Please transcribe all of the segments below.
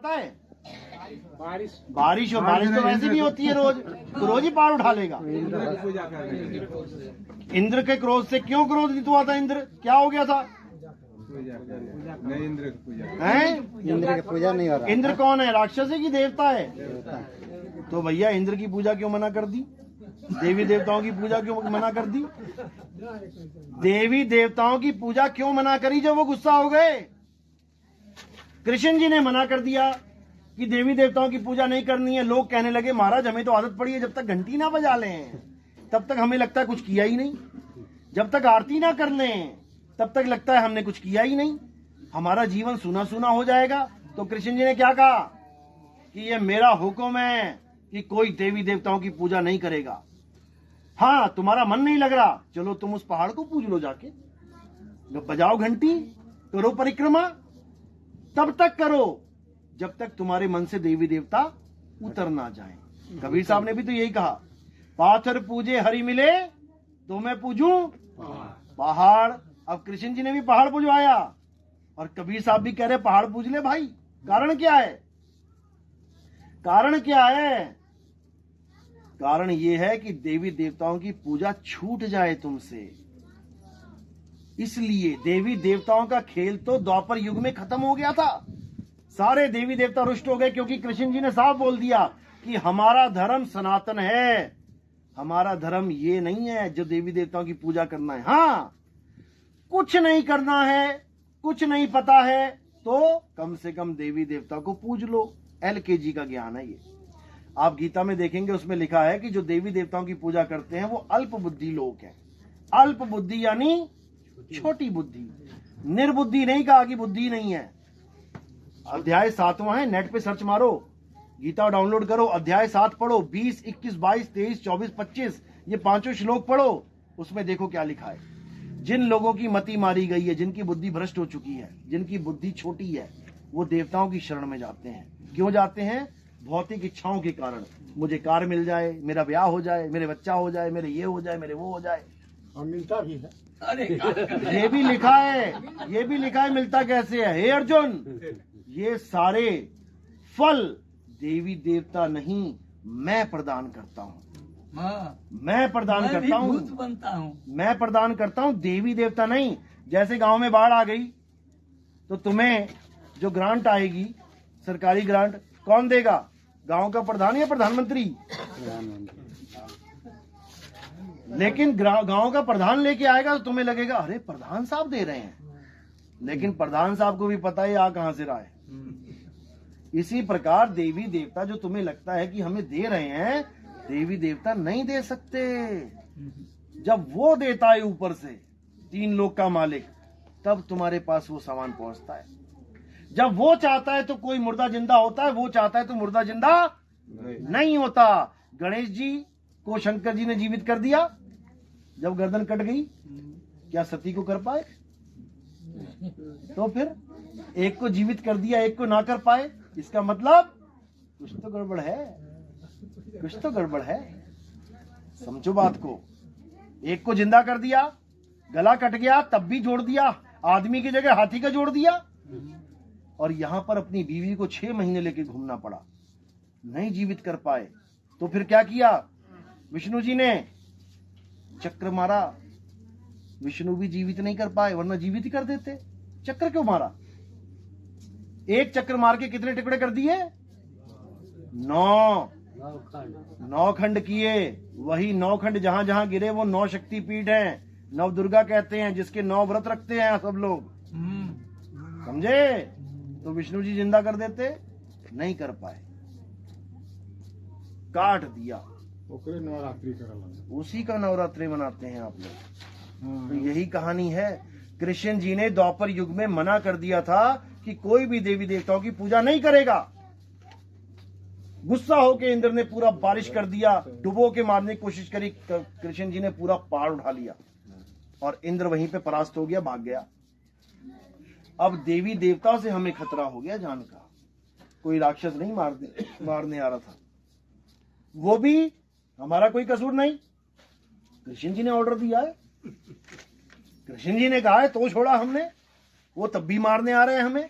पता है? बारिश तो वैसे भी होती है रोज, तो रोज ही पहाड़ उठा लेगा। इंद्र के क्रोध से क्यों क्रोधित हुआ था इंद्र? क्या हो गया था? इंद्र की पूजा इंद्र की पूजा नहीं हो रहा। इंद्र कौन है? राक्षस है कि देवता है? तो भैया इंद्र की पूजा क्यों मना कर दी? देवी देवताओं की पूजा क्यों मना कर दी? देवी देवताओं की पूजा क्यों मना करी जब वो गुस्सा हो गए? कृष्ण जी ने मना कर दिया कि देवी देवताओं की पूजा नहीं करनी है। लोग कहने लगे महाराज हमें तो आदत पड़ी है जब तक घंटी ना बजा लें तब तक हमें लगता है कुछ किया ही नहीं, जब तक आरती ना कर लें तब तक लगता है हमने कुछ किया ही नहीं, हमारा जीवन सुना सुना हो जाएगा। तो कृष्ण जी ने क्या कहा कि ये मेरा हुक्म है कि कोई देवी देवताओं की पूजा नहीं करेगा। हाँ तुम्हारा मन नहीं लग रहा, चलो तुम उस पहाड़ को पूज लो जाके, बजाओ घंटी, करो परिक्रमा, तब तक करो जब तक तुम्हारे मन से देवी देवता उतर ना जाए। कबीर साहब ने भी तो यही कहा, पाथर पूजे हरि मिले तो मैं पूजूं पहाड़। अब कृष्ण जी ने भी पहाड़ पूजवाया और कबीर साहब भी कह रहे पहाड़ पूज ले भाई। कारण क्या है? कारण क्या है? कारण ये है कि देवी देवताओं की पूजा छूट जाए तुमसे। इसलिए देवी देवताओं का खेल तो द्वापर युग में खत्म हो गया था। सारे देवी देवता रुष्ट हो गए क्योंकि कृष्ण जी ने साफ बोल दिया कि हमारा धर्म सनातन है, हमारा धर्म ये नहीं है जो देवी देवताओं की पूजा करना है। हाँ कुछ नहीं करना है, कुछ नहीं पता है तो कम से कम देवी देवता को पूज लो। LKG का ज्ञान है ये। आप गीता में देखेंगे उसमें लिखा है कि जो देवी देवताओं की पूजा करते हैं वो अल्प बुद्धि लोग हैं। अल्प बुद्धि यानी छोटी बुद्धि, निर्बुद्धि नहीं कहा कि बुद्धि नहीं है। अध्याय 7वां है, नेट पे सर्च मारो, गीता डाउनलोड करो, अध्याय 7 पढ़ो, 20, 21, 22, 23, 24, 25 ये 5 श्लोक पढ़ो। उसमें देखो क्या लिखा है। जिन लोगों की मति मारी गई है, जिनकी बुद्धि भ्रष्ट हो चुकी है, जिनकी बुद्धि छोटी है, वो देवताओं की शरण में जाते हैं। क्यों जाते हैं? भौतिक इच्छाओं के कारण। मुझे कार मिल जाए, मेरा ब्याह हो जाए, मेरे बच्चा हो जाए, मेरे ये हो जाए, मेरे वो हो जाए। और मिलता भी है। ये भी लिखा है, ये भी लिखा है मिलता कैसे है। हे अर्जुन, ये सारे फल देवी देवता नहीं मैं प्रदान करता हूँ। मैं प्रदान करता हूँ, मैं प्रदान करता हूँ, देवी देवता नहीं। जैसे गांव में बाढ़ आ गई तो तुम्हें जो ग्रांट आएगी, सरकारी ग्रांट, कौन देगा? गांव का प्रधान या प्रधानमंत्री? लेकिन गांव का प्रधान लेके आएगा तो तुम्हें लगेगा अरे प्रधान साहब दे रहे हैं, लेकिन प्रधान साहब को भी पता है आ कहां से रहा है। इसी प्रकार देवी देवता जो तुम्हें लगता है कि हमें दे रहे हैं, देवी देवता नहीं दे सकते। जब वो देता है ऊपर से, 3 लोक का मालिक, तब तुम्हारे पास वो सामान पहुंचता है। जब वो चाहता है तो कोई मुर्दा जिंदा होता है, वो चाहता है तो मुर्दा जिंदा नहीं होता। गणेश जी को शंकर जी ने जीवित कर दिया जब गर्दन कट गई, क्या सती को कर पाए? तो फिर एक को जीवित कर दिया, एक को ना कर पाए, इसका मतलब कुछ तो गड़बड़ है, कुछ तो गड़बड़ है। समझो बात को। एक को जिंदा कर दिया, गला कट गया तब भी जोड़ दिया, आदमी की जगह हाथी का जोड़ दिया, और यहां पर अपनी बीवी को 6 महीने लेके घूमना पड़ा, नहीं जीवित कर पाए। तो फिर क्या किया? विष्णु जी ने चक्र मारा, विष्णु भी जीवित नहीं कर पाए, वरना जीवित ही कर देते। चक्र क्यों मारा? एक चक्र मार के कितने टुकड़े कर दिए? 9 खंड किए। वही 9 खंड जहां जहां गिरे वो 9 शक्तिपीठ हैं, 9 दुर्गा कहते हैं, जिसके 9 व्रत रखते हैं सब लोग। समझे? तो विष्णु जी जिंदा कर देते, नहीं कर पाए, काट दिया। नवरात्रि कर, उसी का नवरात्रि मनाते हैं आप लोग। तो यही कहानी है। कृष्ण जी ने द्वापर युग में मना कर दिया था कि कोई भी देवी देवताओं की पूजा नहीं करेगा। गुस्सा होकर इंद्र ने पूरा बारिश कर दिया, डुबो के मारने की कोशिश करी, कृष्ण जी ने पूरा पहाड़ उठा लिया और इंद्र वहीं पे परास्त हो गया, भाग गया। अब देवी देवताओं से हमें खतरा हो गया जान का। कोई राक्षस नहीं मारने आ रहा था, वो भी हमारा कोई कसूर नहीं, कृष्ण जी ने ऑर्डर दिया है, कृष्ण जी ने कहा है तो छोड़ा हमने, वो तब भी मारने आ रहे हैं हमें।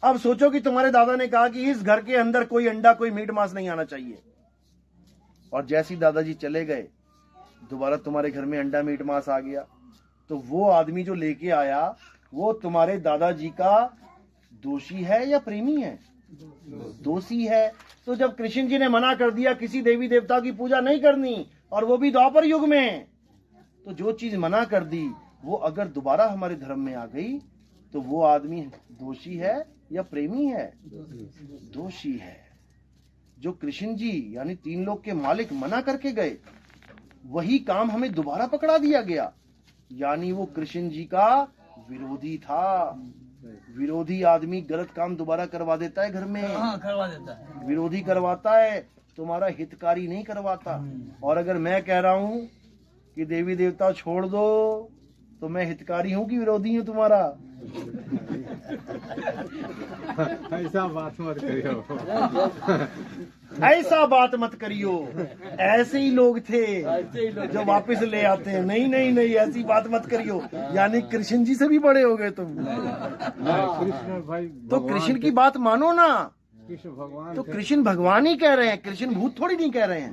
अब सोचो कि तुम्हारे दादा ने कहा कि इस घर के अंदर कोई अंडा कोई मीट मांस नहीं आना चाहिए, और जैसे ही दादाजी चले गए दोबारा तुम्हारे घर में अंडा मीट मांस आ गया, तो वो आदमी जो लेके आया वो तुम्हारे दादाजी का दोषी है या प्रेमी है? दोषी है। तो जब कृष्ण जी ने मना कर दिया किसी देवी देवता की पूजा नहीं करनी, और वो भी द्वापर युग में, तो जो चीज मना कर दी वो अगर दोबारा हमारे धर्म में आ गई तो वो आदमी दोषी है या प्रेमी है? दोषी है। जो कृष्ण जी यानी तीन लोक के मालिक मना करके गए वही काम हमें दोबारा पकड़ा दिया गया, यानी वो कृष्ण जी का विरोधी था। विरोधी आदमी गलत काम दोबारा करवा देता है घर में। करवा देता है। विरोधी करवाता है, तुम्हारा हितकारी नहीं करवाता। और अगर मैं कह रहा हूं कि देवी देवता छोड़ दो तो मैं हितकारी हूं कि विरोधी हूं तुम्हारा? ऐसा बात मत करियो। ऐसा बात मत करियो। ऐसे ही लोग थे जो वापस ले आते हैं, नहीं नहीं नहीं ऐसी बात मत करियो, यानी कृष्ण जी से भी बड़े हो गए तुम। कृष्ण भाई तो कृष्ण की बात मानो ना। कृष्ण भगवान तो कृष्ण भगवान ही कह रहे हैं, कृष्ण भूत थोड़ी नहीं कह रहे हैं।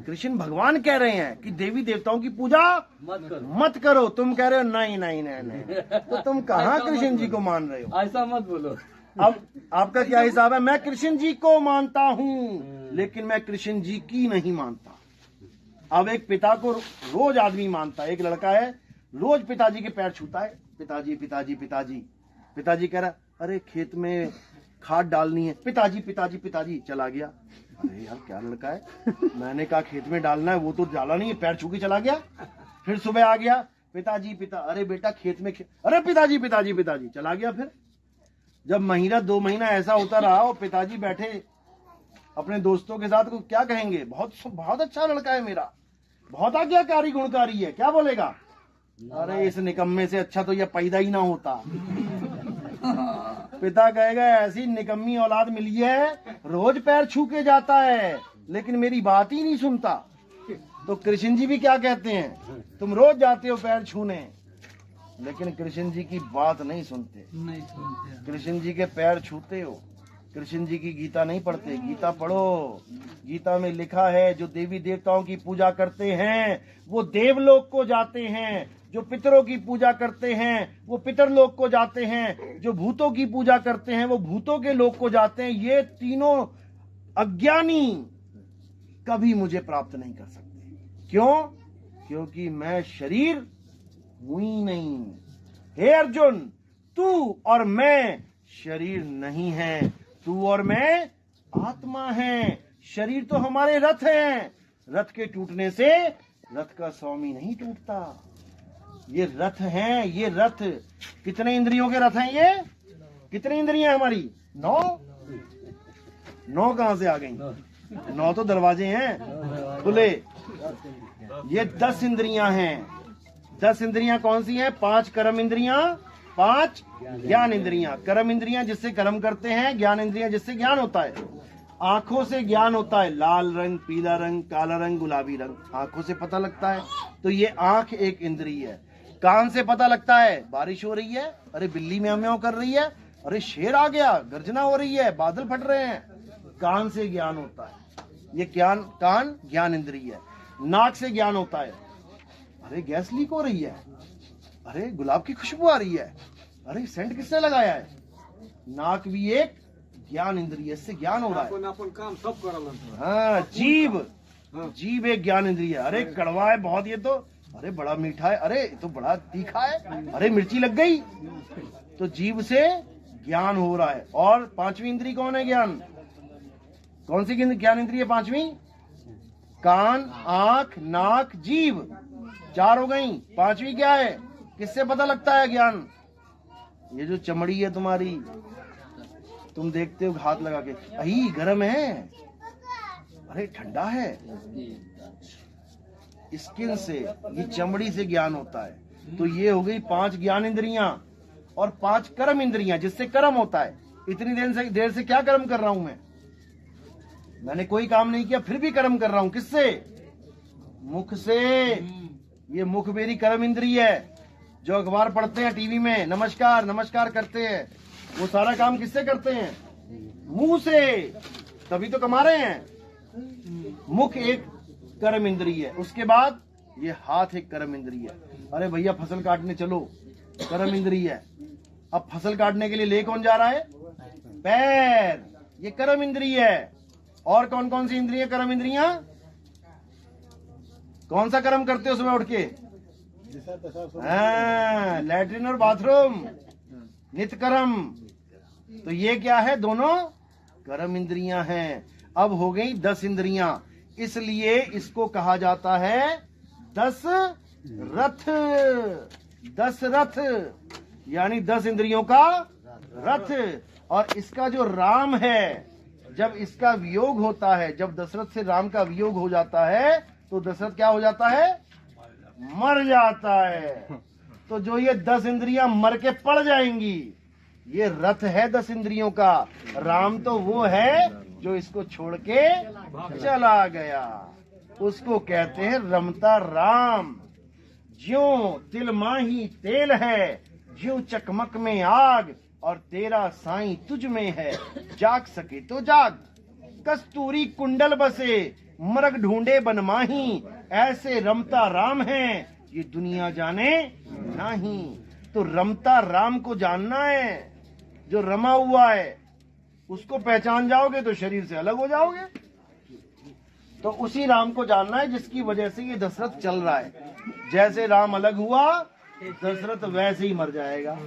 कृष्ण भगवान कह रहे हैं कि देवी देवताओं की पूजा मत करो। तुम कह रहे हो नहीं नहीं नहीं नहीं, तो तुम कहाँ कृष्ण जी को मान रहे हो? ऐसा मत बोलो। अब आपका क्या हिसाब है? मैं कृष्ण जी को मानता हूँ लेकिन मैं कृष्ण जी की नहीं मानता। अब एक पिता को रोज आदमी मानता है, एक लड़का है रोज पिताजी के पैर छूता है, पिताजी पिताजी पिताजी। पिताजी कह रहा अरे खेत में खाद डालनी है, पिताजी पिताजी पिताजी। चला गया। अरे यार क्या लड़का है, मैंने कहा खेत में डालना है, वो तो डाला नहीं है, पैर छू के चला गया। फिर सुबह आ गया, पिताजी पिता, अरे बेटा खेत में अरे पिताजी पिताजी पिताजी, चला गया। फिर जब महीना 2 महीना ऐसा होता रहा और पिताजी बैठे अपने दोस्तों के साथ, को क्या कहेंगे? बहुत बहुत अच्छा लड़का है मेरा, बहुत आज्ञाकारी गुणकारी है। क्या बोलेगा? अरे इस निकम्मे से अच्छा तो यह पैदा ही ना होता। पिता कहेगा ऐसी निकम्मी औलाद मिली है, रोज पैर छू के जाता है लेकिन मेरी बात ही नहीं सुनता। तो कृष्ण जी भी क्या कहते हैं, तुम रोज जाते हो पैर छूने लेकिन कृष्ण जी की बात नहीं सुनते। कृष्ण जी के पैर छूते हो, कृष्ण जी की गीता नहीं पढ़ते। गीता पढ़ो। गीता में लिखा है जो देवी देवताओं की पूजा करते हैं वो देवलोक को जाते हैं, जो पितरों की पूजा करते हैं वो पितरलोक को जाते हैं, जो भूतों की पूजा करते हैं वो भूतों के लोक को जाते हैं। ये तीनों अज्ञानी कभी मुझे प्राप्त नहीं कर सकते। क्यों? क्योंकि मैं शरीर हूं ही नहीं। हे अर्जुन, तू और मैं शरीर नहीं है, तू और मैं आत्मा है। शरीर तो हमारे रथ हैं, रथ के टूटने से रथ का स्वामी नहीं टूटता। ये रथ हैं, ये रथ कितने इंद्रियों के रथ हैं? ये कितनी इंद्रियां हमारी? 9 कहां से आ गई? 9 तो दरवाजे हैं खुले। ये 10 इंद्रियां हैं। 10 इंद्रियां कौन सी हैं? 5 कर्म इंद्रियां, 5 ज्ञान इंद्रियां। कर्म इंद्रियां जिससे कर्म करते हैं, ज्ञान इंद्रियां जिससे ज्ञान होता है। आंखों से ज्ञान होता है, लाल रंग, पीला रंग, काला रंग, गुलाबी रंग, आंखों से पता लगता है। तो ये आंख एक इंद्रिय है। कान से पता लगता है बारिश हो रही है, अरे बिल्ली म्याऊ म्याऊ कर रही है, अरे शेर आ गया, गर्जना हो रही है, बादल फट रहे हैं। कान से ज्ञान होता है, ये कान ज्ञान इंद्रिय है। नाक से ज्ञान होता है, अरे गैस लीक हो रही है, अरे गुलाब की खुशबू आ रही है, अरे सेंट किसने लगाया है। नाक भी एक ज्ञान इंद्रिय, इससे ज्ञान हो रहा है। अपन काम सब करल। हाँ, जीभ एक ज्ञान इंद्रिय है। अरे कड़वा है बहुत ये तो, अरे बड़ा मीठा है, अरे तो बड़ा तीखा है, अरे मिर्ची लग गई। तो जीभ से ज्ञान हो रहा है। और 5वीं इंद्रिय कौन है? ज्ञान। कौन सी ज्ञान इंद्रिय? 5वीं कान, आंख, नाक, जीभ, 4 हो गई। 5वीं क्या है? किससे पता लगता है ज्ञान? ये जो चमड़ी है तुम्हारी, तुम देखते हो हाथ लगा के, अही गर्म है, अरे ठंडा है। स्किन से, ये चमड़ी से ज्ञान होता है। तो ये हो गई 5 ज्ञान इंद्रियां और 5 कर्म इंद्रियां जिससे कर्म होता है। इतनी देर से क्या कर्म कर रहा हूं मैंने कोई काम नहीं किया फिर भी कर्म कर रहा हूं। किससे? मुख से। ये मुख मेरी कर्म इंद्रिय है। जो अखबार पढ़ते हैं टीवी में, नमस्कार नमस्कार करते हैं, वो सारा काम किससे करते हैं? मुंह से, तभी तो कमा रहे हैं। मुख एक कर्म इंद्रिय है, उसके बाद ये हाथ एक कर्म इंद्रिय है। अरे भैया फसल काटने चलो, कर्म इंद्रिय है। अब फसल काटने के लिए ले कौन जा रहा है? पैर, ये कर्म इंद्रिय है। और कौन कौन सी इंद्रिय कर्म इंद्रियां? कौन सा कर्म करते हो सुबह उठ के? हाँ, लैट्रिन और बाथरूम, नित्य कर्म। तो ये क्या है? दोनों कर्म इंद्रियां हैं। अब हो गई 10 इंद्रियां, इसलिए इसको कहा जाता है 10 रथ। 10 रथ यानी 10 इंद्रियों का रथ। और इसका जो राम है, जब इसका वियोग होता है, जब दशरथ से राम का वियोग हो जाता है, तो दशरथ क्या हो जाता है? मर जाता है। तो जो ये 10 इंद्रियां मर के पड़ जाएंगी, ये रथ है 10 इंद्रियों का। राम तो वो है जो इसको छोड़ के चला गया, उसको कहते हैं रमता राम। ज्यों तिल माही तेल है, ज्यों चकमक में आग, और तेरा साईं तुझ में है, जाग सके तो जाग। कस्तूरी कुंडल बसे, मरग ढूंढे बनमाही, ऐसे रमता राम है ये दुनिया जाने नहीं। तो रमता राम को जानना है, जो रमा हुआ है उसको पहचान जाओगे तो शरीर से अलग हो जाओगे। तो उसी राम को जानना है जिसकी वजह से ये दशरथ चल रहा है। जैसे राम अलग हुआ, दशरथ वैसे ही मर जाएगा।